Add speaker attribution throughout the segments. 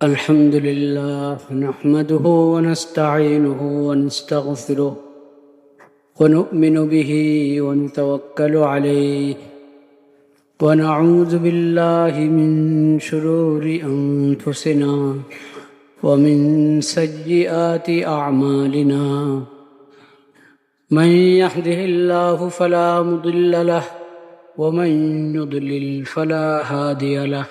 Speaker 1: الحمد لله نحمده ونستعينه ونستغفره ونؤمن به ونتوكل عليه ونعوذ بالله من شرور أنفسنا ومن سيئات أعمالنا من يهده الله فلا مضل له ومن يضلل فلا هادي له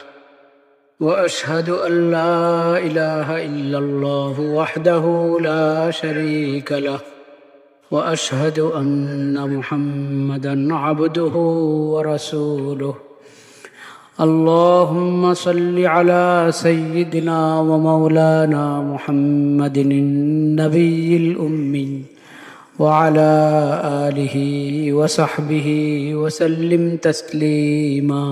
Speaker 1: وأشهد أن لا إله إلا الله وحده لا شريك له وأشهد أن محمدا عبده ورسوله اللهم صل على سيدنا ومولانا محمد النبي الأمي وعلى آله وصحبه وسلم تسليما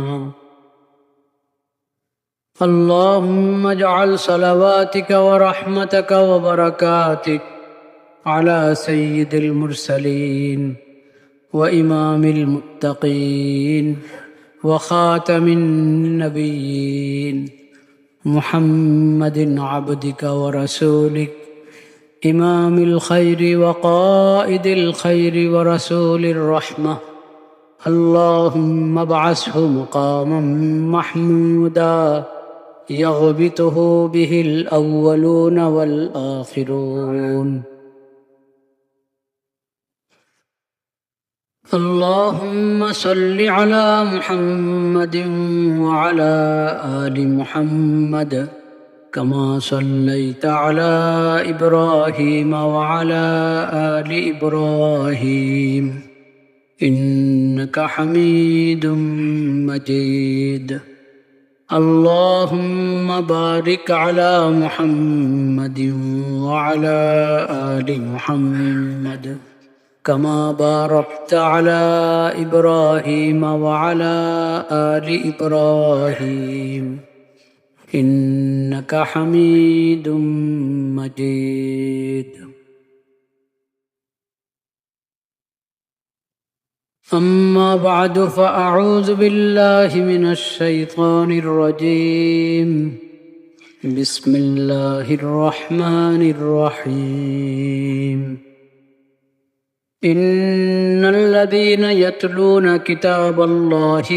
Speaker 1: اللهم اجعل صلواتك ورحمتك وبركاتك على سيد المرسلين وإمام المتقين وخاتم النبيين محمد عبدك ورسولك إمام الخير وقائد الخير ورسول الرحمة اللهم ابعثه مقاما محمودا يغبطه به الأولون والآخرون اللهم صل على محمد وعلى آل محمد كما صليت على إبراهيم وعلى آل إبراهيم إنك حميد مجيد اللهم بارك على محمد وعلى آل محمد كما باركت على إبراهيم وعلى آل إبراهيم إنك حميد مجيد أما بعد فأعوذ بالله من الشيطان الرجيم بسم الله الرحمن الرحيم إن الذين يتلون كتاب الله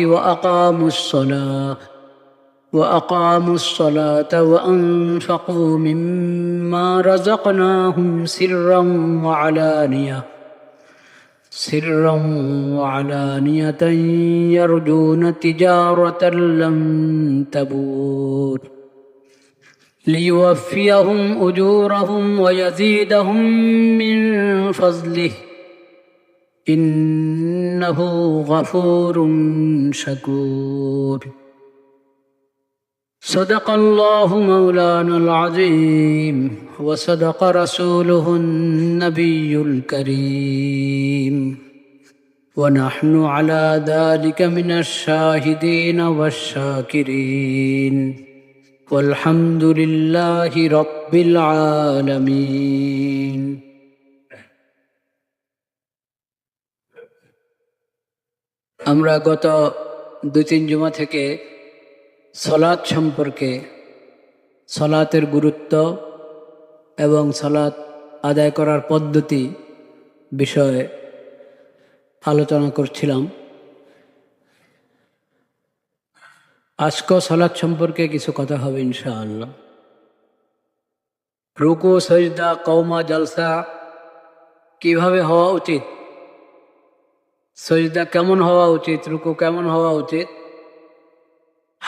Speaker 1: وأقاموا الصلاة وأنفقوا مما رزقناهم سرا وعلانية يرجون تجارة لن تبور ليوفيهم أجورهم ويزيدهم من فضله إنه غفور شكور صدق الله مولانا العظيم وصدق رسوله النبي الكريم ونحن على ذلك من الشاهدين والشاكرين والحمد لله رب العالمين আমরা গত 2-3 জুমা থেকে সালাত সম্পর্কে সালাতের গুরুত্ব এবং সালাত আদায় করার পদ্ধতি বিষয়ে আলোচনা করছিলাম। আজকে সালাত সম্পর্কে কিছু কথা হবে ইনশাআল্লাহ। রুকু, সাজদা, কওমা, জালসা কিভাবে হওয়া উচিত, সাজদা কেমন হওয়া উচিত, রুকু কেমন হওয়া উচিত,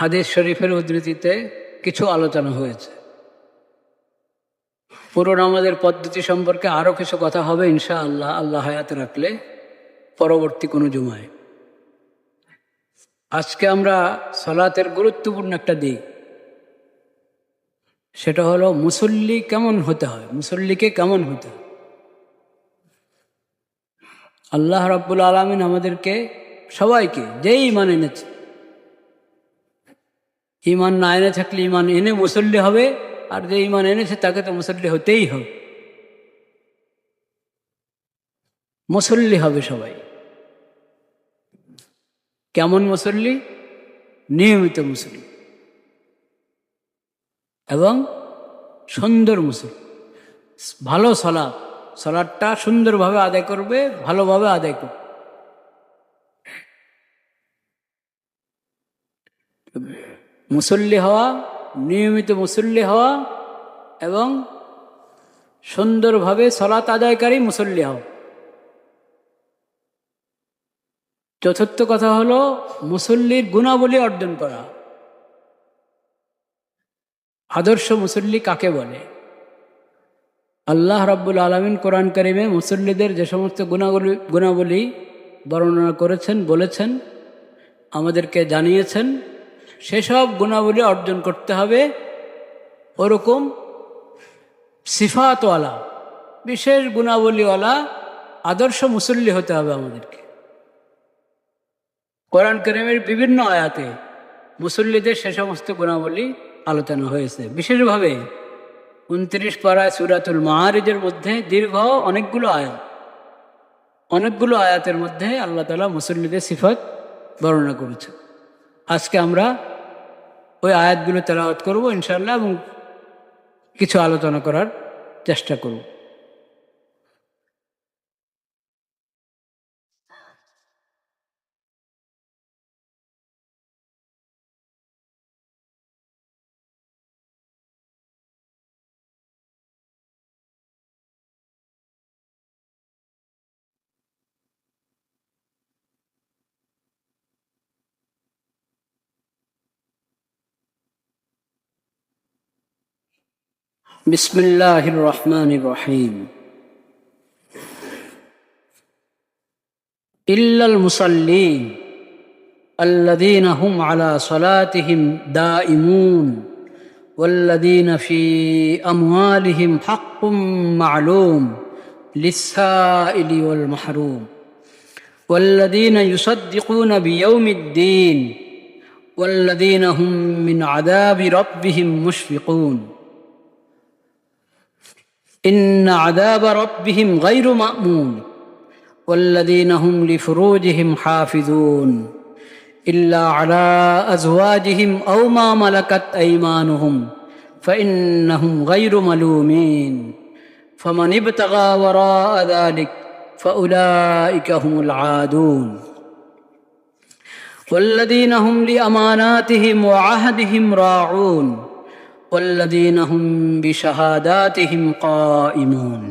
Speaker 1: হাদিস শরীফের উদ্ধৃতিতে কিছু আলোচনা হয়েছে। পুরো নামাজের পদ্ধতি সম্পর্কে আরও কিছু কথা হবে ইনশাআল্লাহ, আল্লাহ হায়াতে রাখলে পরবর্তী কোনো জুমায়। আজকে আমরা সালাতের গুরুত্বপূর্ণ একটা দিক, সেটা হলো মুসল্লি কেমন হতে হয়, মুসল্লিকে কেমন হতে হয়। আল্লাহ রাব্বুল আলামিন আমাদেরকে সবাইকে, যেই ঈমান এনেছে, ঈমান না এনে থাকলে ঈমান এনে মুসল্লি হবে, আর যে ঈমান এনেছে তাকে তো মুসল্লি হতেই হবে। মুসল্লি হবে সবাই। কেমন মুসল্লি? নিয়মিত মুসল্লি। এবং সুন্দর মুসল্লি, ভালো সলাটটা সুন্দরভাবে আদায় করবে, ভালোভাবে আদায় করবে। মুসল্লি হওয়া, নিয়মিত মুসল্লি হওয়া এবং সুন্দরভাবে সলাত আদায়কারী মুসল্লি হওয়া। চতুর্থ কথা হলো মুসল্লির গুণাবলী অর্জন করা। আদর্শ মুসল্লি কাকে বলে? আল্লাহ রাব্বুল আলামিন কোরআন কারিমে মুসল্লিদের যে সমস্ত গুণাবলী বর্ণনা করেছেন, বলেছেন, আমাদেরকে জানিয়েছেন, সেসব গুণাবলী অর্জন করতে হবে। ওরকম সিফাতওয়ালা, বিশেষ গুণাবলীওয়ালা আদর্শ মুসল্লি হতে হবে আমাদেরকে। কোরআন কারিমের বিভিন্ন আয়াতে মুসল্লিদের সে সমস্ত গুণাবলী আলোচনা হয়েছে। বিশেষভাবে 29 পারায় সূরাতুল মাআরিজের মধ্যে দীর্ঘ অনেকগুলো আয়াতের মধ্যে আল্লাহ তাআলা মুসল্লিদের সিফাত বর্ণনা করেছে। আজকে আমরা ওই আয়াতগুলো তেলাওয়াত করব ইনশাআল্লাহ এবং কিছু আলোচনা করার চেষ্টা করব। বিসমিল্লাহির রহমানির রহিম। ইল্লাল মুসাল্লিন আল্লাযীনা হুম আলা সালাতিহিম দাঈমুন ওয়াল্লাযীনা ফী আমওয়ালিহিম হাক্কুম মা'লুম লিস-সাইলি ওয়াল মাহরুম ওয়াল্লাযীনা ইউসাদ্দিকুনা বিয়াউমিদ-দীন ওয়াল্লাযীনা হুম মিন আযাবি রাব্বিহিম মুশফিকুন إن عذاب ربهم غير مأمون والذين هم لفروجهم حافظون إلا على أزواجهم أو ما ملكت أيمانهم فإنهم غير ملومين فمن ابتغى وراء ذلك فأولئك هم العادون والذين هم لأماناتهم وعهدهم راعون والذين هم بشهاداتهم قائمون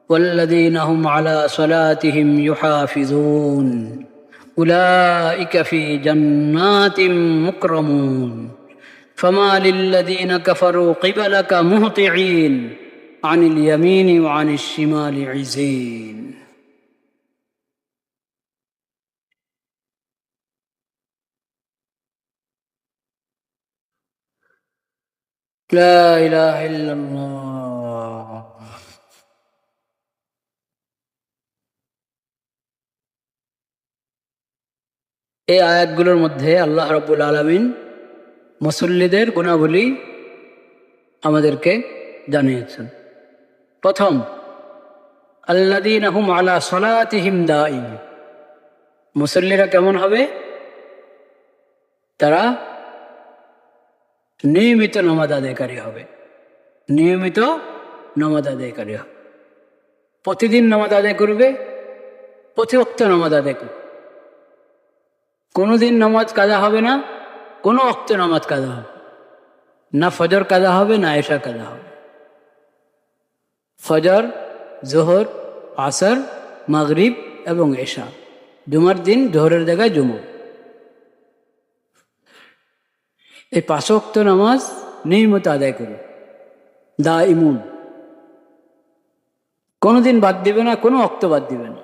Speaker 1: والذين هم على صلاتهم يحافظون أولئك في جنات مكرمون فما للذين كفروا قبلك مهطعين عن اليمين وعن الشمال عزين لا إله إلا الله। এই আয়াতগুলোর মধ্যে আল্লাহ রাব্বুল আলামিন মুসল্লিদের গুণাবলী আমাদেরকে জানিয়েছেন। প্রথম, আল্লাযীনা হুম আলা সালাতিহিম দাঈম। মুসল্লিরা কেমন হবে? তারা নিয়মিত নামাজ আদায়কারী হবে। নিয়মিত নামাজ আদায়কারী হবে, প্রতিদিন নামাজ আদায় করবে, প্রতি ওয়াক্ত নামাজ আদায় করবে। কোনোদিন নামাজ কাজা হবে না, কোনো ওয়াক্তে নামাজ কাজা হবে না। ফজর কাজা হবে না, এশা কাজা হবে। ফজর, জোহর, আসর, মাগরিব এবং এশা। জুমার দিন জোহরের জায়গায় জুমা। এই 5 ওয়াক্ত নামাজ নিয়মিত আদায় করবে, দাঈমুন। কোনোদিন বাদ দিবে না, কোনো ওয়াক্ত বাদ দিবে না।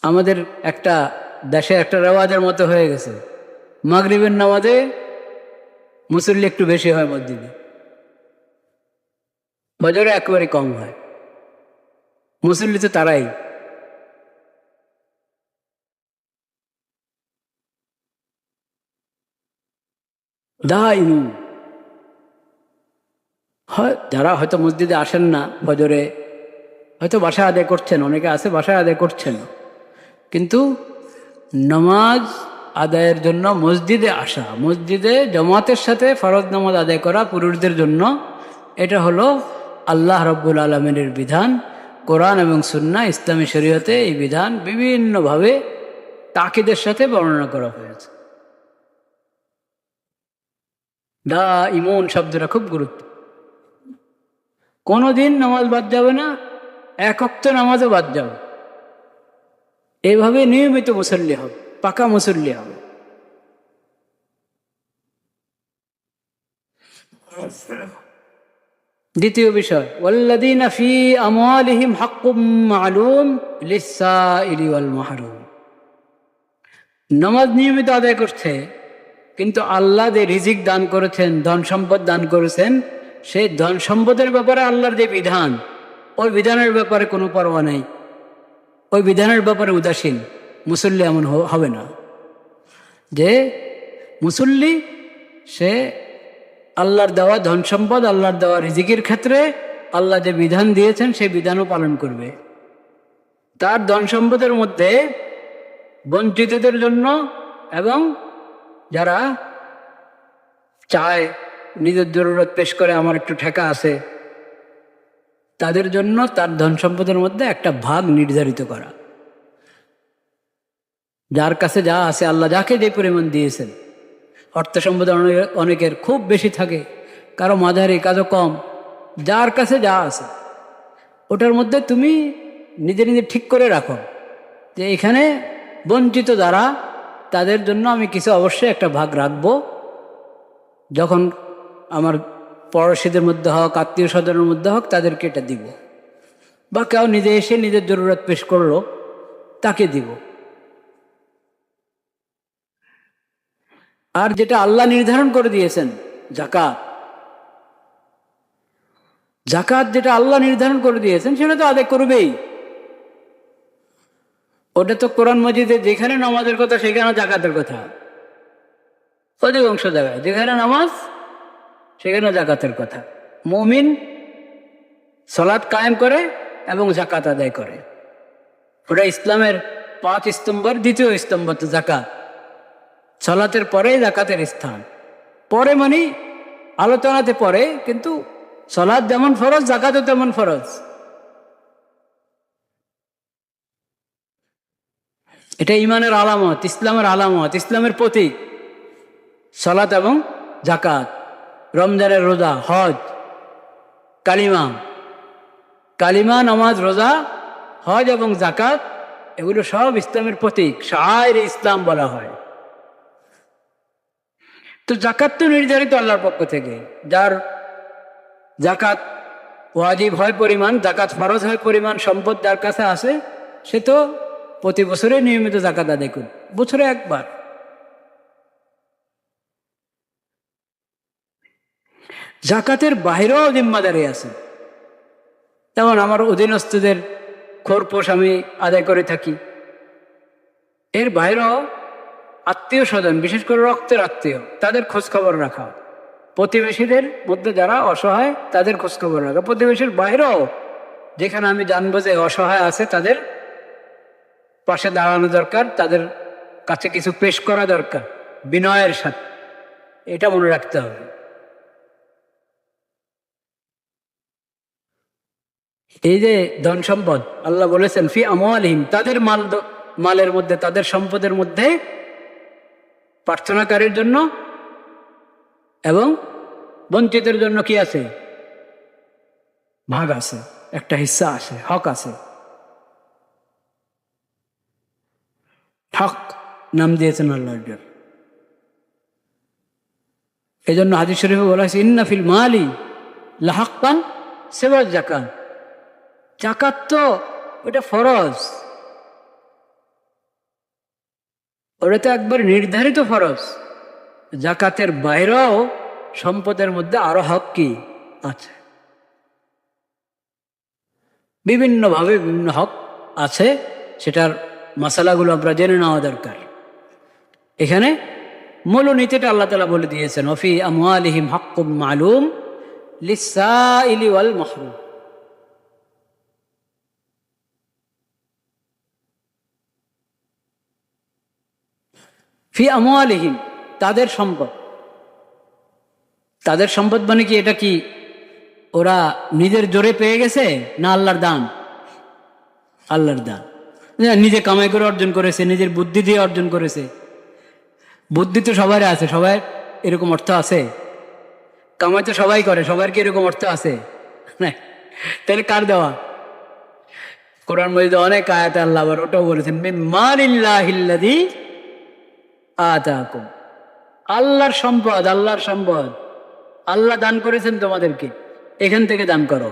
Speaker 1: আমাদের একটা দেশে একটা রেওয়াজের মতো হয়ে গেছে, মাগরিবের নামাজে মুসল্লি একটু বেশি হয় মসজিদে, ফজরে একেবারে কম হয়। মুসল্লি তো তারাই। দাঈমুন, যারা হয়তো মসজিদে আসেন না ফজরে, হয়তো বাসায় আদায় করছেন, অনেকে আছে বাসায় আদায় করছেন, কিন্তু নামাজ আদায়ের জন্য মসজিদে আসা, মসজিদে জামাতের সাথে ফরজ নামাজ আদায় করা পুরুষদের জন্য, এটা হলো আল্লাহ রাব্বুল আলামিনের বিধান। কোরআন এবং সুন্নাহ ইসলামী শরীয়তে এই বিধান বিভিন্নভাবে তাকিদের সাথে বর্ণনা করা হয়েছে। ইমন শব্দটা খুব গুরুত্ব। কোনোদিন নামাজ বাদ যাবে না, এক ওয়াক্ত নামাজও বাদ যাবে, এইভাবে নিয়মিত মুসল্লি হবে, পাকা মুসল্লি হবে। দ্বিতীয় বিষয়, ওয়াল্লাযীনা ফী আমওয়ালিহিম হাক্কুম মা'লুম লিস-সাইলি ওয়াল মাহরুম। নামাজ নিয়মিত আদায় করছে, কিন্তু আল্লাহ যে রিজিক দান করেছেন, ধন সম্পদ দান করেছেন, সেই ধন সম্পদের ব্যাপারে আল্লাহর যে বিধান, ওই বিধানের ব্যাপারে কোনো পরোয়া নেই, ওই বিধানের ব্যাপারে উদাসীন মুসল্লি এমন হবে না। যে মুসল্লি সে আল্লাহর দেওয়া ধন সম্পদ, আল্লাহর দেওয়া রিজিকের ক্ষেত্রে আল্লাহ যে বিধান দিয়েছেন সেই বিধানও পালন করবে। তার ধন সম্পদের মধ্যে বঞ্চিতদের জন্য এবং যারা চায় নিজের জরুরত পেশ করে আমার একটু ঠেকা আছে, তাদের জন্য তার ধন সম্পদের মধ্যে একটা ভাগ নির্ধারিত করা। যার কাছে যা আছে, আল্লাহ যাকে যে পরিমাণ দিয়েছেন, অর্থ সম্পদ অনেকের খুব বেশি থাকে, কারো মাঝারি, কারো কম, যার কাছে যা আছে ওটার মধ্যে তুমি নিজে নিজে ঠিক করে রাখো যে এখানে বঞ্চিত যারা, তাদের জন্য আমি কিছু অবশ্যই একটা ভাগ রাখবো। যখন আমার পড়োশীদের মধ্যে হোক, আত্মীয় স্বজনের মধ্যে হোক, তাদেরকে এটা দিব। বা কেউ নিজে এসে নিজের জরুরত পেশ করলো, তাকে দিব। আর যেটা আল্লাহ নির্ধারণ করে দিয়েছেন, যাকাত, যাকাত যেটা আল্লাহ নির্ধারণ করে দিয়েছেন সেটা তো আদায় করবেই। ওটা তো কোরআন মাজিদে যেখানে নামাজের কথা সেখানে যাকাতের কথা, অধিকাংশ জায়গায় যেখানে নামাজ সেখানে যাকাতের কথা। মুমিন সালাত কায়েম করে এবং যাকাত আদায় করে, ওটা ইসলামের 5 স্তম্ভের দ্বিতীয় স্তম্ভ তো যাকাত। সালাতের পরে যাকাতের স্থান, পরে মানে আলোচনাতে পরে, কিন্তু সালাত যেমন ফরজ, যাকাতও তেমন ফরজ। এটা ইমানের আলামত, ইসলামের আলামত, ইসলামের প্রতীক। সালাত এবং যাকাত, রমজানের রোজা, হজ, কালিমা, কালিমা, নামাজ, রোজা, হজ এবং যাকাত, এগুলো সব ইসলামের প্রতীক, শাআইর ইসলাম বলা হয়। তো যাকাত তো নির্ধারিত আল্লাহর পক্ষ থেকে। যার যাকাত ওয়াজিব হয় পরিমাণ, যাকাত ফরজ হয় পরিমাণ সম্পদ যার কাছে আসে, সে তো প্রতি বছরে নিয়মিত যাকাত আদায় করবে, বছরে একবার। যাকাতের বাইরেও জিম্মাদারি আছে। যেমন আমার অধীনস্থদের খোরপোশ আমি আদায় করে থাকি, এর বাইরেও আত্মীয় স্বজন, বিশেষ করে রক্তের আত্মীয়, তাদের খোঁজ খবর রাখা, প্রতিবেশীদের মধ্যে যারা অসহায় তাদের খোঁজ খবর রাখা, প্রতিবেশীর বাইরেও যেখানে আমি জানবো যে অসহায় আছে তাদের পাশে দাঁড়ানো দরকার, তাদের কাছে কিছু পেশ করা দরকার বিনয়ের সাথে, এটা মনে রাখতে হবে। এই যে ধন সম্পদ, আল্লাহ বলেছেন ফি আমওয়ালিহিম, তাদের মালের মধ্যে, তাদের সম্পদের মধ্যে প্রার্থনাকারীর জন্য এবং বঞ্চিতের জন্য কি আছে? ভাগ আছে, একটা হিস্সা আছে, হক আছে। হক নাম দিয়েছেন আল্লাহ। এই জন্য হাদিস শরীফে বলা হয়েছে ইন্না ফিল মালি লাহাক্কান সিওয়া যাকাত। যাকাত তো ওটা ফরজ, ওটা তো একবার নির্ধারিত ফরজ। যাকাতের বাইরেও সম্পদের মধ্যে আরো হক কি আছে, বিভিন্নভাবে বিভিন্ন হক আছে, সেটার মশালাগুলো আমরা জেনে নেওয়া দরকার। এখানে মূলনীতিটা আল্লাহ তাআলা বলে দিয়েছেন ওয়াফি আমওয়ালিহিম হাক্কুম মালুম লিস-সাইলি ওয়াল মাহরুম। ফি আমওয়ালিহিম, তাদের সম্পদ। তাদের সম্পদ মানে কি, এটা কি ওরা নিজের জোরে পেয়ে গেছে না আল্লাহর দান? আল্লাহর দান। নিজে কামাই করে অর্জন করেছে, নিজের বুদ্ধি দিয়ে অর্জন করেছে। বুদ্ধি তো সবার আছে, সবার এরকম অর্থ আছে? কামাই তো সবাই করে, সবার কি এরকম অর্থ আছে? না। তাহলে কার দেওয়া? কোরআন মজিদে অনেক আয়াতে আল্লাহ আবার ওটাও বলেছেন, মিম্মানিল্লাহিল্লাযী আতাকুম, আল্লাহর সম্পদ, আল্লাহর সম্পদ আল্লাহ দান করেছেন তোমাদেরকে, এখান থেকে দান করো।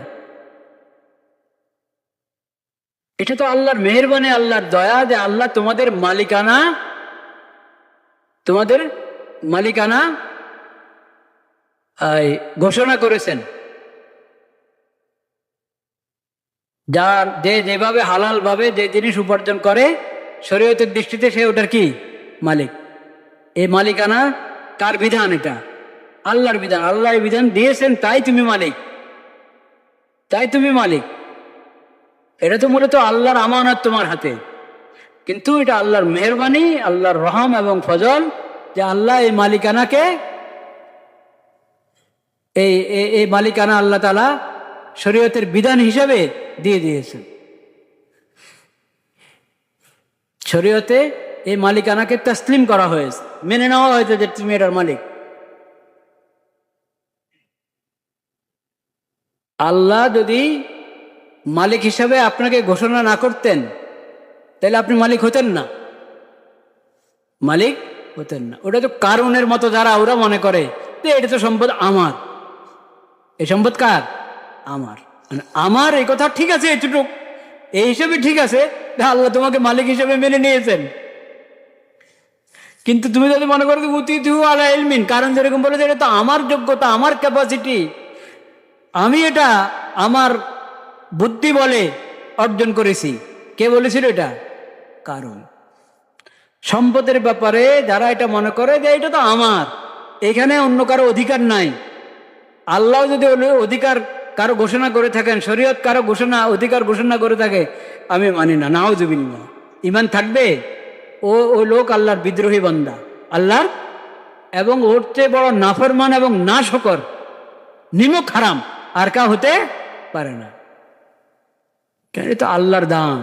Speaker 1: এটা তো আল্লাহর মেহেরবানি, আল্লাহর দয়া, যে আল্লাহ তোমাদের মালিকানা, তোমাদের মালিকানা ঘোষণা করেছেন। যার যে যেভাবে হালাল ভাবে যে জিনিস উপার্জন করে শরীয়তের দৃষ্টিতে সে ওটার কি মালিক। এই মালিকানা কার বিধান? এটা আল্লাহর বিধান। আল্লাহর বিধান দিয়েছেন, তাই তুমি মালিক, তাই তুমি মালিক। এটা তো মূলত আল্লাহর আমানত তোমার হাতে, কিন্তু এটা আল্লাহর মেহেরবানি, আল্লাহর রহম এবং ফজল, যে আল্লাহ এই মালিকানাকে, এই মালিকানা আল্লাহ তাআলা শরীয়তের বিধান হিসাবে দিয়ে দিয়েছেন। শরীয়তে এই মালিকানাকে তাসলিম করা হয়েছে, মেনে নেওয়া হয়েছে যে তুমি এটার মালিক। আল্লাহ যদি মালিক হিসাবে আপনাকে ঘোষণা না করতেন, তাহলে আপনি মালিক হতেন না, মালিক হতেন না। ওটা তো কারুনের মতো যারা, ওরা মনে করে যে এটা তো সম্পদ আমার, এই সম্পদ কার? আমার। আমার এই কথা ঠিক আছে, এটুক এই হিসেবে ঠিক আছে, আল্লাহ তোমাকে মালিক হিসেবে মেনে নিয়েছেন। কিন্তু তুমি যদি মনে করো উতিতু আলা ইলমিন, কারণ যেরকম বলেছে এটা তো আমার যোগ্যতা, আমার ক্যাপাসিটি, আমি এটা আমার বুদ্ধি বলে অর্জন করেছি। কে বলেছিল এটা? কারণ সম্পদের ব্যাপারে যারা এটা মনে করে যে এটা তো আমার, এখানে অন্য কারো অধিকার নাই। আল্লাহ যদি অধিকার কারো ঘোষণা করে থাকেন, শরীয়ত কারো অধিকার ঘোষণা করে থাকে, আমি মানি না, নাউযুবিল্লাহ। ঈমান থাকবে? ওই লোক আল্লাহর বিদ্রোহী বান্দা, আল্লাহর, এবং ওর চেয়ে বড় নাফরমান এবং নাশকর, নিমক হারাম আর কা হতে পারে না। কেন? এটা তো আল্লাহর দান।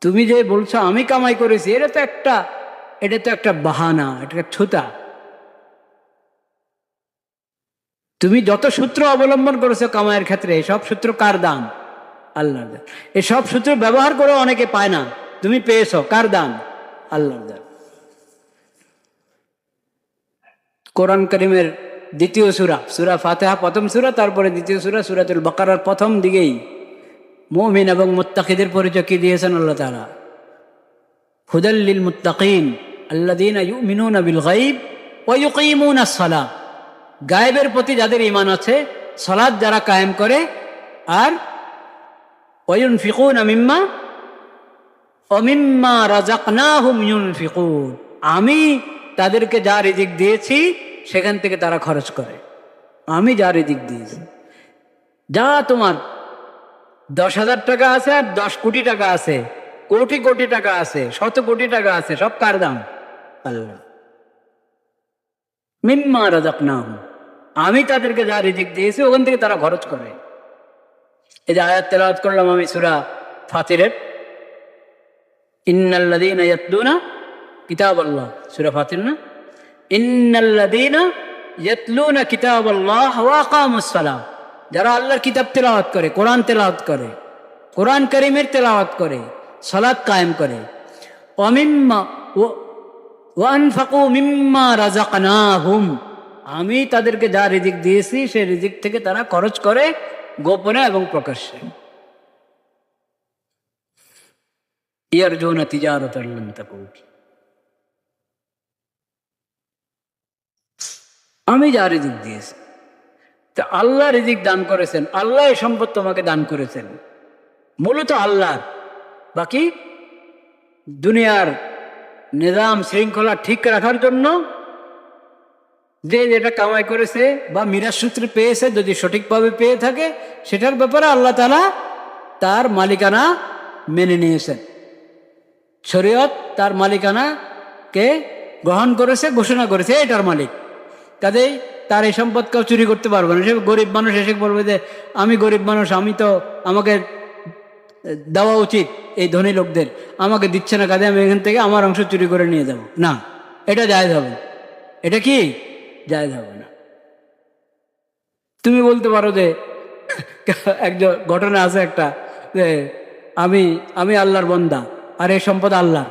Speaker 1: তুমি যে বলছো আমি কামাই করেছি, এটা তো একটা বাহানা, এটা একটা ছুতা। তুমি যত সূত্র অবলম্বন করেছো কামাইয়ের ক্ষেত্রে, সব সূত্র কার দান? আল্লাহর দান। এই সব সূত্র ব্যবহার করে অনেকে পায় না, তুমি পেয়েছো, কার দান? আল্লাহর দান। কোরআন কারীমের দ্বিতীয় সূরা ফাতিহা প্রথম সূরা, তারপরে দ্বিতীয় সূরা সূরাতুল বাকারার প্রথম দিকেই মুমিন এবং মুত্তাকিদের পরিচয় কি দিয়েছেন আল্লাহ তাআলা? হুদাল লিল মুত্তাকিন আল্লাযীনা ইউমিনুনা বিল গায়ব ওয়া ইউকিমুনাস সালাহ। গায়েবের প্রতি যাদের ঈমান আছে, সালাত যারা কায়েম করে, আর ওয়া ইউনফিকুনা মিম্মা রাযাকনাহুম ইউনফিকুন, আমি তাদেরকে যা রিজিক দিয়েছি সেখান থেকে তারা খরচ করে। আমি যা রিজিক দিয়েছি, যা তোমার 10,000 টাকা আছে আর 10 কোটি টাকা আছে, কোটি কোটি টাকা আছে, শত কোটি টাকা আছে, সব কার দাম? আল্লাহ। মিম্মা রাযাকনাহুম, আমি তাদেরকে যা রিজিক দিয়েছি ওখান থেকে তারা খরচ করে। এই যে আয়াত তেলাওয়াত করলাম আমি সূরা ফাতিরের, ইন্নাল্লাযীনা ইয়াতলুনা কিতাবাল্লাহ, সূরা ফাতির না? ইন্নাল্লাযীনা ইয়াতলুনা কিতাবাল্লাহ ওয়া আকামুস সালাহ, যারা আল্লাহর কিতাব তেলাওয়াত করে, কোরআন তেলাওয়াত করে, কোরআন কারীমের তেলাওয়াত করে, সালাত কায়েম করে, ওয়া আনফাকু মিম্মা রাযাকনাহুম, আমি তাদেরকে যা রিজিক দিয়েছি সেই রিজিক থেকে তারা খরচ করে, গোপনে এবং প্রকাশ্যে। ইয়ারজুনা তিজারাতান লান তাকুর, আমি যা রিজিক দিয়েছি। তা আল্লাহ রিজিক দান করেছেন, আল্লাহ এই সম্পদ তোমাকে দান করেছেন, মূলত আল্লাহ। বাকি দুনিয়ার নিজাম শৃঙ্খলা ঠিক রাখার জন্য যে যেটা কামাই করেছে বা মিরাজ সূত্রে পেয়েছে, যদি সঠিকভাবে পেয়ে থাকে, সেটার ব্যাপারে আল্লাহ তাআলা তার মালিকানা মেনে নিয়েছেন। শরীয়ত তার মালিকানা কে গ্রহণ করেছে, ঘোষণা করেছে এটার মালিক। কাজেই তার এই সম্পদ কেউ চুরি করতে পারবে না। সে গরিব মানুষ এসে বলবে যে আমি গরিব মানুষ, আমি তো, আমাকে দেওয়া উচিত এই ধনী লোকদের, আমাকে দিচ্ছে না, কাজে আমি এখান থেকে আমার অংশ চুরি করে নিয়ে যাব না, এটা জায়েজ হবে না। এটা কি জায়েজ হবে না। তুমি বলতে পারো যে একজন ঘটনা আছে একটা, যে আমি আমি আল্লাহর বান্দা আর এই সম্পদ আল্লাহ,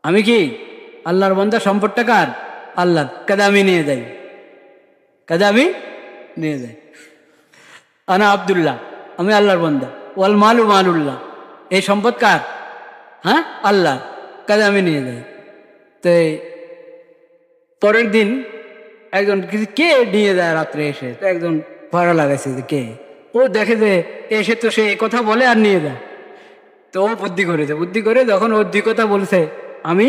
Speaker 1: আমি কি আল্লাহর বান্দা, সম্পদটা কার? আল্লাহর, কাজে আমি নিয়ে যাই, কাজে আমি নিয়ে যাই। আনা আব্দুল্লাহ, আমি আল্লাহর বান্দা, ওয়াল মালু মালুল্লাহ, এই সম্পদ কার? হ্যাঁ, আল্লাহ, কাজে আমি নিয়ে যাই। তো পরের দিন একজন কে নিয়ে যায় রাত্রে এসে, তো একজন ভাড়া লাগাইছে যে কে, ও দেখে যে এসে তো সে কথা বলে আর নিয়ে যায়। তো ও বুদ্ধি করেছে, বুদ্ধি করে যখন ও দুই কথা বলছে, আমি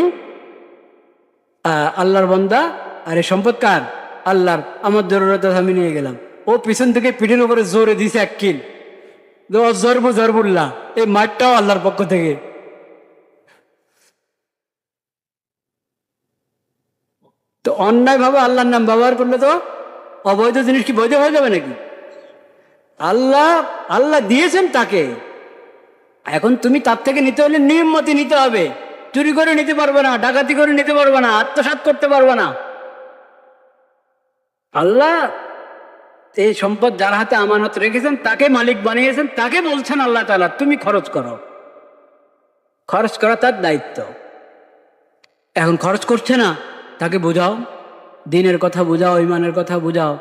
Speaker 1: আল্লাহর বান্দা আর এই সম্পদ কার? আল্লাহর, আমার জরুরত আমি নিয়ে গেলাম। ও পিছন থেকে পিঠের উপরে জোরে দিছে এক কিল, জরবু জরবুল্লাহ, এই মাঠটাও আল্লাহর পক্ষ থেকে। তো অন্যায় ভাবে আল্লাহর নাম ব্যবহার করলে তো অবৈধ জিনিস কি বৈধ হয়ে যাবে নাকি? আল্লাহ আল্লাহ দিয়েছেন তাকে, এখন তুমি তার থেকে নিতে হলে নিয়মমতি নিতে হবে। চুরি করে নিতে পারবে না, ডাকাতি করে নিতে পারবে না, আত্মসাৎ করতে পারবে না। আল্লাহ এই সম্পদ যার হাতে আমানত রেখেছেন তাকে মালিক বানিয়েছেন, তাকে বলছেন আল্লাহ তাআলা তুমি খরচ করো, খরচ করা তার দায়িত্ব। এখন খরচ করছে না, তাকে বোঝাও, দিনের কথা বোঝাও, ইমানের কথা বোঝাও।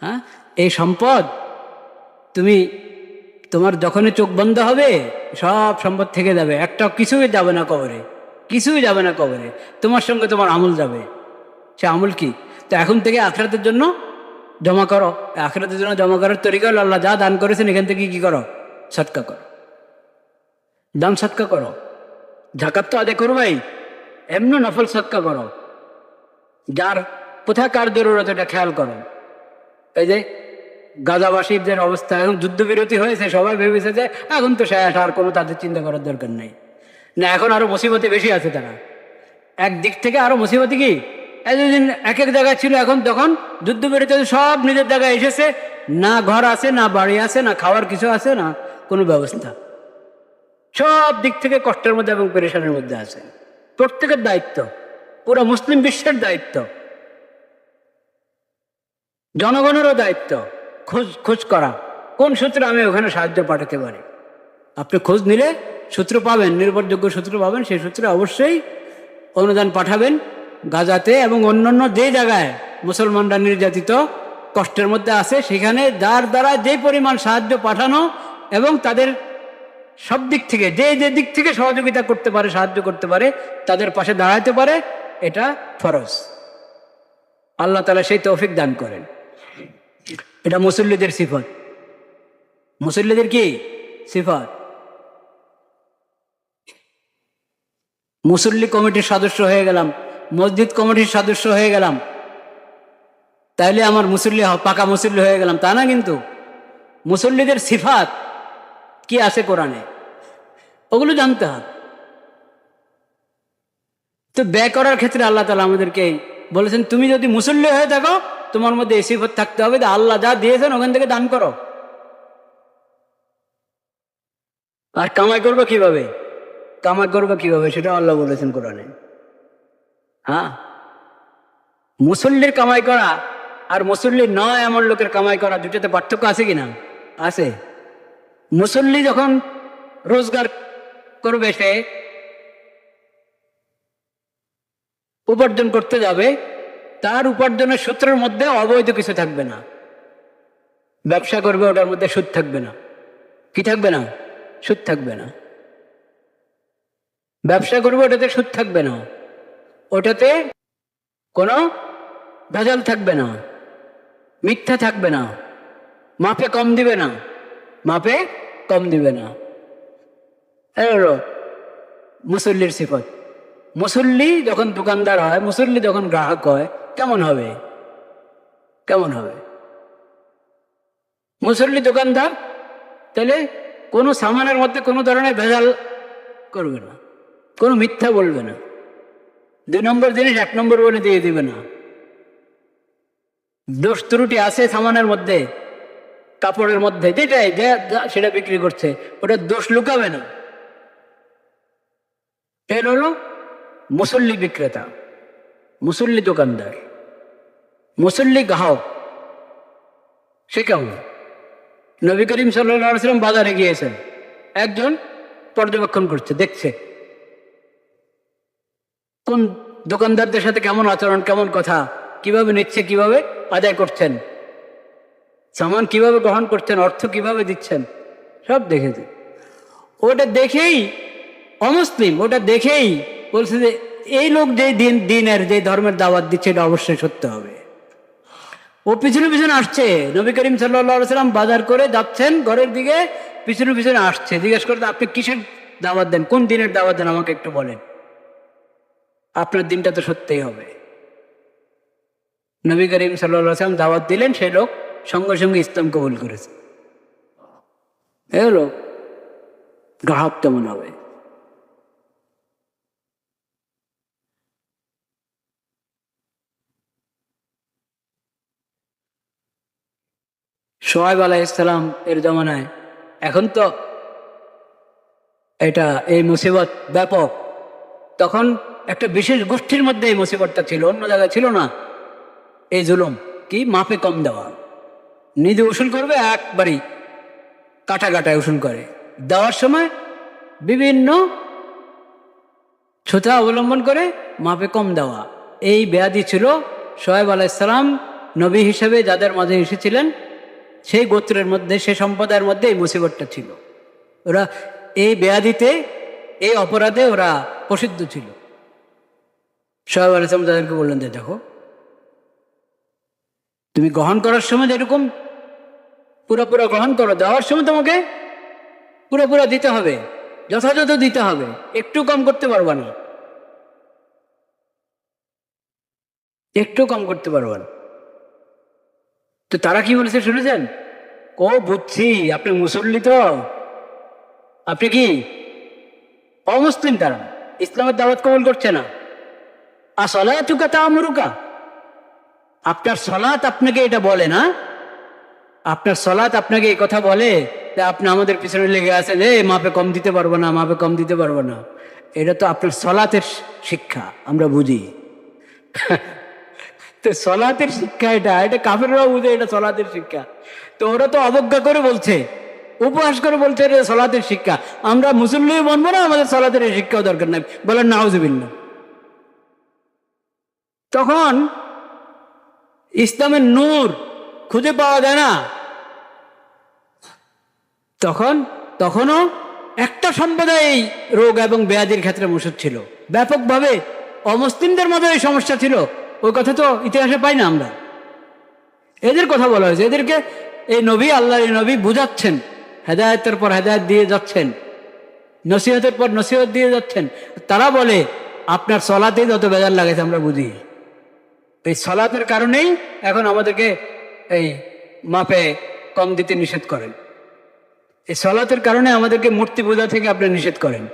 Speaker 1: হ্যাঁ, এই সম্পদ তুমি, তোমার যখনই চোখ বন্ধ হবে সব সম্পদ থেকে যাবে, একটা কিছুই যাবে না কবরে, কিছুই যাবে না কবরে, তোমার সঙ্গে তোমার আমল যাবে। সে আমল কি? তো এখন থেকে আখিরাতের জন্য জমা করো। আখিরাতের জন্য জমা করার তরিকা হলো আল্লাহ যা দান করেছেন এখান থেকে কি করো? সৎকা করো, দান সৎকা করো। জাকাত তো আদায় করবাই, এমনি নফল সৎকা করো। যার কোথায় কার জরুরত এটা খেয়াল করো। এই যে গাজাবাসীদের অবস্থা, এখন যুদ্ধবিরতি হয়েছে, সবাই ভেবেছে যে এখন তো শেষ, আর কোনো তাদের চিন্তা করার দরকার নেই। না, এখন আরো মুসিবতে বেশি আছে তারা। একদিক থেকে আরো মুসিবতে কি, এতদিন এক এক জায়গায় ছিল, এখন তখন যুদ্ধবিরতি সব নিজের জায়গায় এসেছে, না ঘর আছে, না বাড়ি আছে, না খাওয়ার কিছু আছে, না কোনো ব্যবস্থা, সব দিক থেকে কষ্টের মধ্যে এবং পেরেশানের মধ্যে আছে। প্রত্যেকের দায়িত্ব, পুরো মুসলিম বিশ্বের দায়িত্ব, জনগণেরও দায়িত্ব খোঁজ করা, কোন সূত্রে আমি ওখানে সাহায্য পাঠাতে পারি। আপনি খোঁজ নিলে সূত্র পাবেন, নির্ভরযোগ্য সূত্র পাবেন, সেই সূত্রে অবশ্যই অনুদান পাঠাবেন গাজাতে এবং অন্যান্য যে জায়গায় মুসলমানরা নির্যাতিত কষ্টের মধ্যে আছে, সেখানে যার দ্বারা যে পরিমাণ সাহায্য পাঠানো এবং তাদের সব দিক থেকে যে যে দিক থেকে সহযোগিতা করতে পারে, সাহায্য করতে পারে, তাদের পাশে দাঁড়াতে পারে, এটা ফরজ। আল্লাহ তাআলা সেই তৌফিক দান করেন। এটা মুসল্লিদের সিফত, মুসল্লিদের কি সিফত। মুসল্লি কমিটির সদস্য হয়ে গেলাম, মসজিদ কমিটির সদস্য হয়ে গেলাম, তাইলে আমার মুসল্লি পাকা মুসল্লি হয়ে গেলাম তা না। কিন্তু মুসল্লিদের সিফাত কি আছে কোরআনে, ওগুলো জানতে হবে। তো ব্যয় করার ক্ষেত্রে আল্লাহ তাআলা আমাদেরকে বলেছেন তুমি যদি মুসল্লি হয়ে থাকো তোমার মধ্যে এই সিফত থাকতে হবে, আল্লাহ যা দিয়েছেন ওখান থেকে দান করো। আর কামাই করবো কিভাবে, কামাই করবো কিভাবে সেটা আল্লাহ বলেছেন কোরআনে। হ্যাঁ, মুসল্লির কামাই করা আর মুসল্লি নয় এমন লোকের কামাই করা, দুটোতে পার্থক্য আছে কিনা? আছে। মুসল্লি যখন রোজগার করবে, সে উপার্জন করতে যাবে, তার উপার্জনের সূত্রের মধ্যে অবৈধ কিছু থাকবে না। ব্যবসা করবে, ওটার মধ্যে সুদ থাকবে না। কি থাকবে না? সুদ থাকবে না। ব্যবসা করবে, ওটাতে সুদ থাকবে না, ওটাতে কোনো ভেজাল থাকবে না, মিথ্যা থাকবে না, মাপে কম দিবে না, মাপে কম দিবে না। হলো মুসল্লির সিফত। মুসল্লি যখন দোকানদার হয়, মুসল্লি যখন গ্রাহক হয়, কেমন হবে? কেমন হবে? মুসল্লি দোকানদার, তাহলে কোনো সামানের মধ্যে কোনো ধরনের ভেজাল করবে না, কোনো মিথ্যা বলবে না, 2 নম্বর জিনিস 1 নম্বর বলে দিয়ে দিবে না। দোষ ত্রুটি আছে সামানের মধ্যে, কাপড়ের মধ্যে, যেটাই সেটা বিক্রি করছে, ওটা দোষ লুকাবে না। এর হলো মুসল্লি বিক্রেতা, মুসল্লি দোকানদার, মুসল্লি গ্রাহক। সে কেমন? নবী করিম সাল্লাল্লাহু আলাইহি ওয়াসাল্লাম বাজারে গিয়েছেন, একজন পর্যবেক্ষণ করছে, দেখছে কোন দোকানদারদের সাথে কেমন আচরণ, কেমন কথা, কিভাবে নিচ্ছে, কিভাবে আদায় করছেন, সামান কিভাবে গ্রহণ করছেন, অর্থ কিভাবে দিচ্ছেন, সব দেখেছে। ওটা দেখেই অমুসলিম, ওটা দেখেই বলছে যে এই লোক যে দিনের যে ধর্মের দাওয়াত দিচ্ছে এটা অবশ্যই সত্য হবে। ও পিছনে পিছনে আসছে, নবী করিম সাল্লাল্লাহু আলাইহি ওয়াসাল্লাম বাজার করে যাচ্ছেন ঘরের দিকে, পিছনে পিছনে আসছে, জিজ্ঞেস করতে আপনি কিসের দাওয়াত দেন, কোন দিনের দাওয়াত দেন, আমাকে একটু বলেন, আপনার দিনটা তো সত্যিই হবে। নবী করিম সাল্লাল্লাহু আলাইহি ওয়াসাল্লাম দাওয়াত দিলেন, সেই লোক সঙ্গে সঙ্গে ইসলাম কবুল করেছে। এ লোক গ্রাহক কেমন হবে? শোয়েব আলাইহিস সালাম এর জমানায়, এখন তো এটা এই মুসিবত ব্যাপক, তখন একটা বিশেষ গোষ্ঠীর মধ্যে এই মুসিবতটা ছিল, অন্য জায়গায় ছিল না। এই জুলুম কি, মাপে কম দেওয়া, নিজে উসুল করবে একবারই কাটা কাটায় উসুল করে, দেওয়ার সময় বিভিন্ন ছুতা অবলম্বন করে মাপে কম দেওয়া, এই ব্যাধি ছিল। শোয়েব আলাইহিস সালাম নবী হিসেবে যাদের মাঝে এসেছিলেন, সেই গোত্রের মধ্যে, সেই সম্প্রদায়ের মধ্যে এই মুসিবতটা ছিল। ওরা এই ব্যাধিতে, এই অপরাধে ওরা প্রসিদ্ধ ছিল। শোয়েব আলাইহিস সালাম তাদেরকে বললেন যে দেখো, তুমি গ্রহণ করার সময় যেরকম পুরোপুরো গ্রহণ করো, দেওয়ার সময় তোমাকে পুরোপুরো দিতে হবে, যথাযথ দিতে হবে, একটু কম করতে পারবা না, একটু কম করতে পারবা না। তো তারা কি বলেছে শুনেছেন? ও বুঝছি, আপনি মুসল্লি তো, আপনি কি অমুসলিম, তারা ইসলামের দাওয়াত কবুল করছে না। আসলাতুকা তা'মুরুকা, আপনার সলাত আপনাকে এটা বলে না, আপনার সলাত আপনাকে এই কথা বলে যে আপনি আমাদের পিছনে লেগে আছেন, মাপে কম দিতে পারবো না, মাপে কম দিতে পারবো না। এটা তো আপনার সলাতের শিক্ষা, আমরা বুঝি। তো সলাতের শিক্ষা এটা, এটা কাফেররাও বুঝে এটা সলাতের শিক্ষা। তো ওরা তো অবজ্ঞা করে বলছে, উপহাস করে বলছে এটা সলাতের শিক্ষা, আমরা মুসল্লি বনবো না, আমাদের সলাতের এই শিক্ষাও দরকার নাই, বলেন নাউজুবিল্লাহ। তখন ইসলামের নূর খুঁজে পাওয়া যায় না। তখনও একটা সম্প্রদায় রোগ এবং ব্যাধির ক্ষেত্রে মুসুদ ছিল, ব্যাপকভাবে অমুসলিমদের মধ্যে এই সমস্যা ছিল। ওই কথা তো ইতিহাসে পাই না আমরা, এদের কথা বলা হয়েছে। এদেরকে এই নবী, আল্লাহর এই নবী বুঝাচ্ছেন, হেদায়েতের পর হেদায়েত দিয়ে যাচ্ছেন, নসিহতের পর নসিহত দিয়ে যাচ্ছেন। তারা বলে আপনার সলাতেই যত বেজার লাগেছে আমরা বুঝি, এই সলাতের কারণেই এখন আমাদেরকে এই মাপে কম দিতে নিষেধ করেন, এই সলাতের কারণে আমাদেরকে মূর্তি পূজা থেকে আপনি নিষেধ করেন,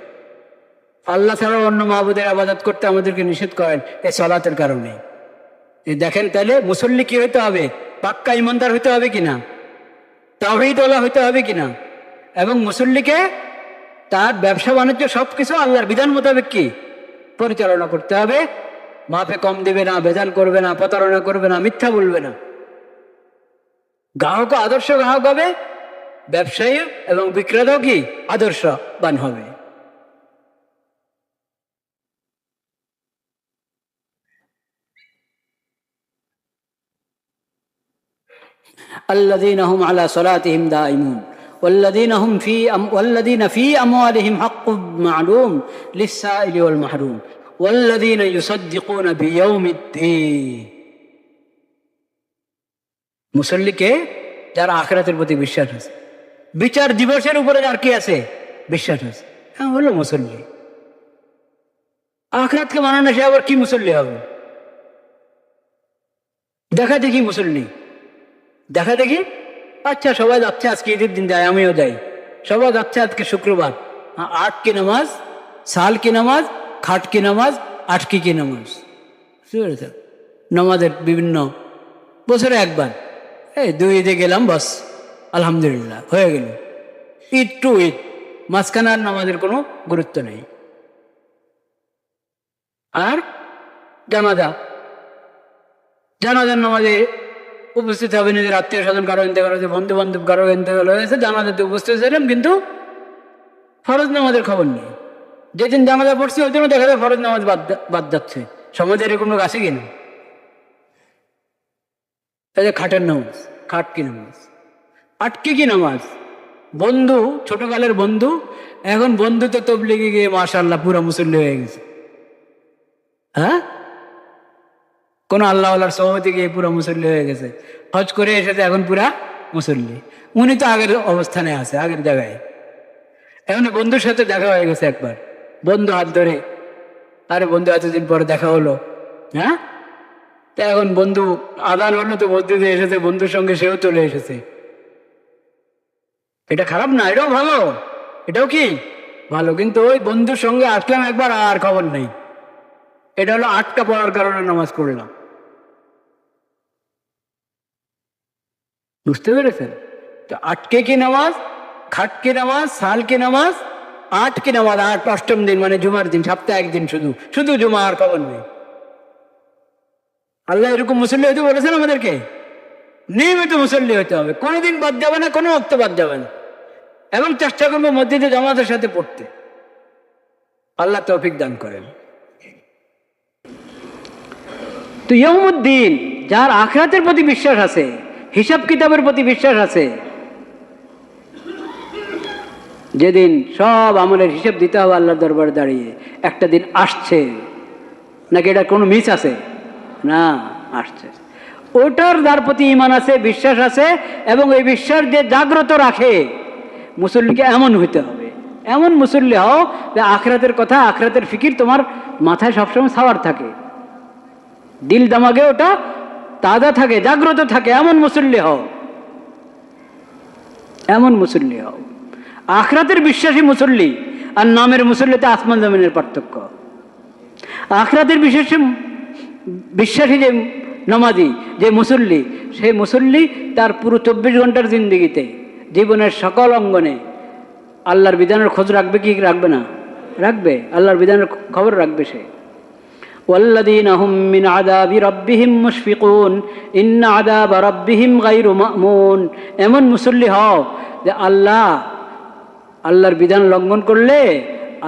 Speaker 1: আল্লাহ ছাড়া অন্য মাহবুদের আবাদত করতে আমাদেরকে নিষেধ করেন এই সলাতের কারণে। এই দেখেন, তাহলে মুসল্লি কি হইতে হবে? পাক্কা ইমানদার হইতে হবে কিনা, তাওহীদওয়ালা হইতে হবে কিনা, এবং মুসল্লিকে তার ব্যবসা বাণিজ্য সবকিছু আল্লাহর বিধান মোতাবেক কি পরিচালনা করতে হবে। মাপে কম দিবে না, ভেজাল করবে না, প্রতারণা করবে না, মিথ্যা বলবে না। গ্রাহক আদর্শ গ্রাহক হবে, ব্যবসায়ী এবং বিক্রেতাও কি আদর্শবান হবে। الذين هم على صلاتهم دائمون والذين في أموالهم حق معلوم للسائل والمحروم والذين يصدقون بيوم الدين। মুসল্লিকে যার আখিরাতের প্রতি বিশ্বাস আছে, বিচার দিবসের উপরে যার কি আছে বিশ্বাস আছে, হ্যাঁ হলো মুসল্লি। আখিরাতকে মানে না, সে আবার কি মুসল্লি হবে? দেখা দেখি মুসল্লি, দেখা দেখি, আচ্ছা সবাই যাচ্ছে আজকে ঈদের দিন, যায় আমিও যাই, সবাই যাচ্ছে আজকে শুক্রবার, 8 কি নামাজ, সাল কি নামাজ, খাট কি নামাজ, আটকে কি নামাজ, বুঝতে পেরেছেন? নামাজের বিভিন্ন বছরে একবার, এই 2 ঈদে গেলাম, বাস আলহামদুলিল্লাহ হয়ে গেল। ঈদ টু ঈদ, মাঝখানে আর নামাজের কোনো গুরুত্ব নেই। আর জানাজা, জানাজার নামাজে উপস্থিত হবে, নিজের আত্মীয় স্বজন কারো ইন্তেকাল হয়েছে, বন্ধু বান্ধব কারো ইন্তেকাল হয়েছে, জানাজাতে উপস্থিত ছিলাম, কিন্তু ফরজ নামাজের খবর নেই। যেদিন জানাজা পড়ছে ওই জন্য দেখা যায় ফরজ নামাজ বাদ যাচ্ছে। সমাজে এরকম লোক আছে কিনা? এই যে খাটের নামাজ, খাট কি নামাজ, আটকে কি নামাজ। বন্ধু, ছোটকালের বন্ধু, এখন বন্ধু তো তবলিগে গিয়ে মাশাআল্লাহ পুরা মুসল্লি হয়ে গেছে। হ্যাঁ, কোন আল্লাহ আল্লাহর সহমতি গিয়ে পুরা মুসল্লি হয়ে গেছে, হজ করে এসেছে, এখন পুরা মুসল্লি। উনি তো আগের অবস্থানে আছে, আগের জায়গায়। এখন বন্ধুর সাথে দেখা হয়ে গেছে একবার, বন্ধু হাত ধরে, আরে বন্ধু এতদিন পরে দেখা হলো, হ্যাঁ। তা এখন বন্ধু আদান হলো তো মসজিদে এসেছে, বন্ধুর সঙ্গে সেও চলে এসেছে। এটা খারাপ না, এটাও ভালো, এটাও কি ভালো। কিন্তু ওই বন্ধুর সঙ্গে আসলাম একবার, আর খবর নেই। এটা হলো আটকা পড়ার কারণে নামাজ পড়লাম, বুঝতে পেরেছেন? তো আটকে কি নামাজ, খাট কি নামাজ, সাল কি নামাজ, আট কি নামাজ, আট অষ্টম দিন মানে জুমার দিন, সপ্তাহে একদিন শুধু শুধু জুমা, আর খবর নেই। আল্লাহ এরকম মুসল্লি হইতে বলেছেন আমাদেরকে, নিয়মিত মুসল্লি হইতে হবে, কোনোদিন বাদ যাবে না, কোনো ওয়াক্ত বাদ যাবে না, এবং চেষ্টা করবো মসজিদে জামাতের সাথে পড়তে। আল্লাহ তৌফিক দান করেন। তো ইয়াউমুদ্দিন, যার আখিরাতের প্রতি বিশ্বাস আছে, হিসাব কিতাবের প্রতি বিশ্বাস আছে, যেদিন সব আমলের হিসাব দিতে হবে আল্লাহর দরবারে দাঁড়িয়ে, একটা দিন আসছে, নাকি এটা কোনো মিস আছে? না, আসছে। ওটার যার প্রতি ঈমান আছে, বিশ্বাস আছে, এবং এই বিশ্বাস যে জাগ্রত রাখে, মুসল্লিকে এমন হইতে হবে, এমন মুসল্লি হও যে আখিরাতের কথা, আখিরাতের ফিকির তোমার মাথায় সবসময় সাওয়ার থাকে, দিল দামাগে ওটা তাজা থাকে, জাগ্রত থাকে, এমন মুসল্লি হও, এমন মুসল্লি হও। আখিরাতের বিশ্বাসী মুসল্লি আর নামের মুসল্লিতে আসমান জমিনের পার্থক্য। আখিরাতের বিশ্বাসী যে নামাজি, যে মুসল্লি, সেই মুসল্লি তার পুরো 24 ঘন্টার জিন্দিগিতে, জীবনের সকল অঙ্গনে আল্লাহর বিধানের খোঁজ রাখবে কি রাখবে না? রাখবে, আল্লাহর বিধানের খবর রাখবে সে। ওয়াল্লাযীনা হুম মিন আযাবি রাব্বিহিম মুশফিকুন ইন্না আযাবা রাব্বিহিম গায়রু মা'মুন। এমন মুসল্লি হও যে আল্লাহর বিধান লঙ্ঘন করলে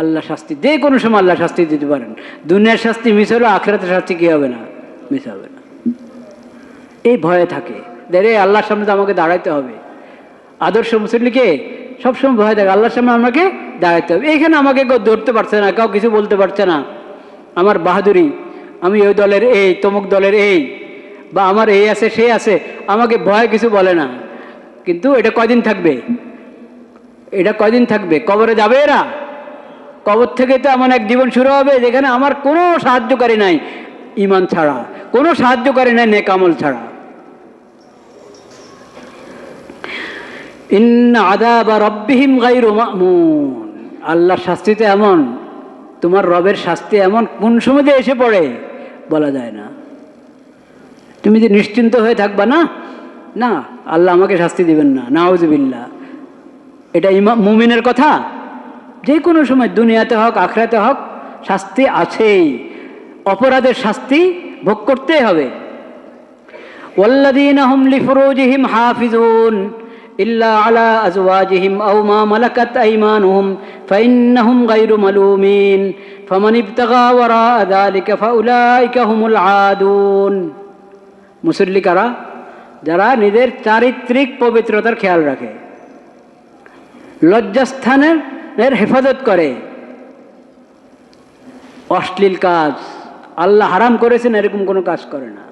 Speaker 1: আল্লাহ শাস্তি, যে কোনো সময় আল্লাহ শাস্তি দিতে পারেন। দুনিয়ার শাস্তি মিস হলো, আখিরাতের শাস্তি কি হবে না? মিস হবে না। এই ভয়ে থাকে, রে আল্লাহর সামনে তো আমাকে দাঁড়াইতে হবে। আদর্শ মুসল্লিকে সবসময় ভয় থাকে, আল্লাহর সামনে আমাকে দাঁড়াইতে হবে। এইখানে আমাকে কেউ ধরতে পারছে না, কেউ কিছু বলতে পারছে না, আমার বাহাদুরি, আমি ওই দলের এই, তমুক দলের এই, বা আমার এই আছে সে আছে, আমাকে ভয় কিছু বলে না। কিন্তু এটা কয়দিন থাকবে? এটা কয়দিন থাকবে? কবরে যাবে এরা। কবর থেকে তো এমন এক জীবন শুরু হবে যেখানে আমার কোনো সাহায্যকারী নাই ঈমান ছাড়া, কোনো সাহায্যকারী নাই নেক আমল ছাড়া। ইন্না আযাবা রাব্বিহিম গায়রু মা'মুন। আল্লাহর শাস্তিতে এমন, তোমার রবের শাস্তি এমন কোন সময় যে এসে পড়ে বলা যায় না। তুমি যে নিশ্চিন্ত হয়ে থাকবা না, না আল্লাহ আমাকে শাস্তি দিবেন না, নাউযুবিল্লাহ, এটা মুমিনের কথা। যে কোনো সময় দুনিয়াতে হোক আখিরাতে হোক শাস্তি আছেই, অপরাধের শাস্তি ভোগ করতেই হবে। ওয়াল্লাযীনা হুম লিফুরুজিহিম হাফিজুন ইল্লা আলা আজওয়াজিহিম আও মা মালাকাত আইমানুহুম ফাইন্নাহুম গায়রু মালুমিন ফামান ইবতাগা ওয়ারা যালিকা ফাউলাইকা হুমুল আদুন। মুসল্লি কারা? যারা নিজের চারিত্রিক পবিত্রতার খেয়াল রাখে, লজ্জাস্থানের হেফাজত করে, অশ্লীল কাজ, আল্লাহ হারাম করেছেন এরকম কোনো কাজ করে না,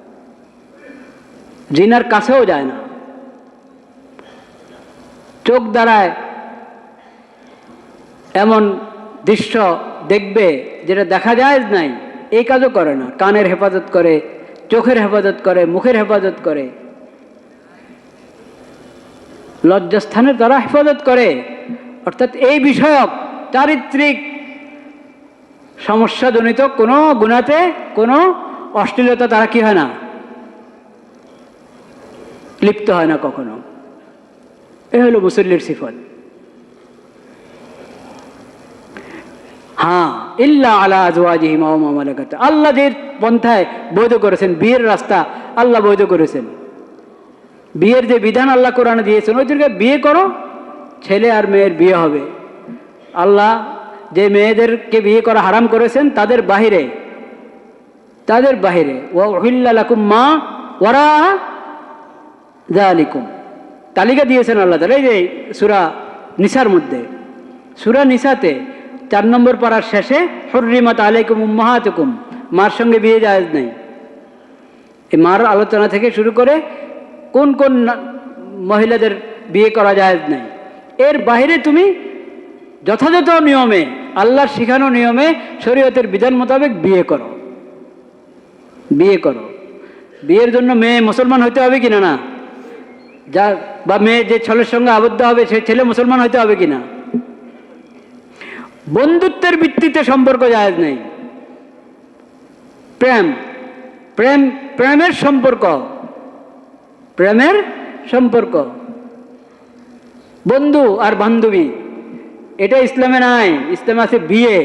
Speaker 1: জিনার কাছেও যায় না, চোখ দ্বারায় এমন দৃশ্য দেখবে যেটা দেখা যায় নাই, এই কাজও করে না, কানের হেফাজত করে, চোখের হেফাজত করে, মুখের হেফাজত করে, লজ্জাস্থানের দ্বারা হেফাজত করে। অর্থাৎ এই বিষয়ক চারিত্রিক সমস্যাজনিত কোনো গুনাতে কোনো অশ্লীলতা তারা কি হয় না, লিপ্ত হয় না কখনো। এ হলো মুসল্লির সিফত। হ্যাঁ, ইল্লা আলা আজওয়াজিহিম আও মা মালাকাত, আল্লাহর পন্থায় বৈধ করেছেন, বিয়ের রাস্তা আল্লাহ বৈধ করেছেন। বিয়ের যে বিধান আল্লাহ কোরআনে দিয়েছেন, ওইদেরকে বিয়ে করো, ছেলে আর মেয়ের বিয়ে হবে। আল্লাহ যে মেয়েদেরকে বিয়ে করা হারাম করেছেন তাদের বাহিরে ওয়া উহিল্লা লাকুম মা ওয়ারা যালিকুম, তালিকা দিয়েছেন আল্লাহ তাআলা। এই যে সূরা নিসার মধ্যে, সূরা নিসাতে 4 নম্বর পারার শেষে হুররিমাত আলাইকুম উম্মাহাতুকুম, মার সঙ্গে বিয়ে জায়েজ নেই। এই মার আলোচনা থেকে শুরু করে কোন কোন মহিলাদের বিয়ে করা জায়েজ নেই, এর বাইরে তুমি যথাযথ নিয়মে, আল্লাহর শিখানো নিয়মে, শরীয়তের বিধান মোতাবেক বিয়ে করো। বিয়ের জন্য মেয়ে মুসলমান হইতে হবে কিনা, না যা বা মেয়ে যে ছেলের সঙ্গে আবদ্ধ হবে সে ছেলে মুসলমান হইতে হবে কিনা। বন্ধুত্বের ভিত্তিতে সম্পর্ক জায়েজ নেই। প্রেমের সম্পর্ক, বন্ধু আর বান্ধবী, এটা ইসলামে নাই। ইসলামে আছে বিয়ে,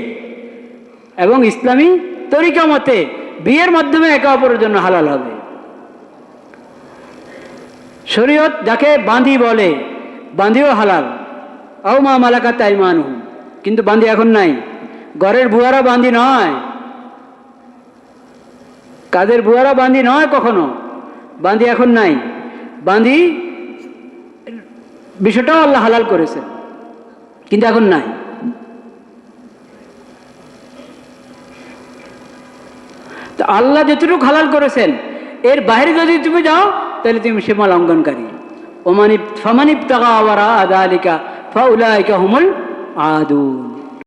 Speaker 1: এবং ইসলামী তরিকা মতে বিয়ের মাধ্যমে একে অপরের জন্য হালাল হবে। শরীয়ত যাকে বাঁধি বলে, বাঁধিও হালাল। আও মা মালাকাত আইমানুহুম, কিন্তু বাঁধি এখন নাই। ঘরের বুয়ারা বাঁধি নয়, কাজের বুয়ারা বাঁধি নয়, কখনো বাঁধি এখন নাই। বাঁধি বিষয়টাও আল্লাহ হালাল করেছেন, কিন্তু এখন নাই। তো আল্লাহ যতটুকু হালাল করেছেন এর বাইরে যদি তুমি যাও তাহলে তুমি সীমা লঙ্ঘনকারী। ফামান ইবতাগা ওয়ারা যালিকা ফাউলাইকা হুমুল আদুন।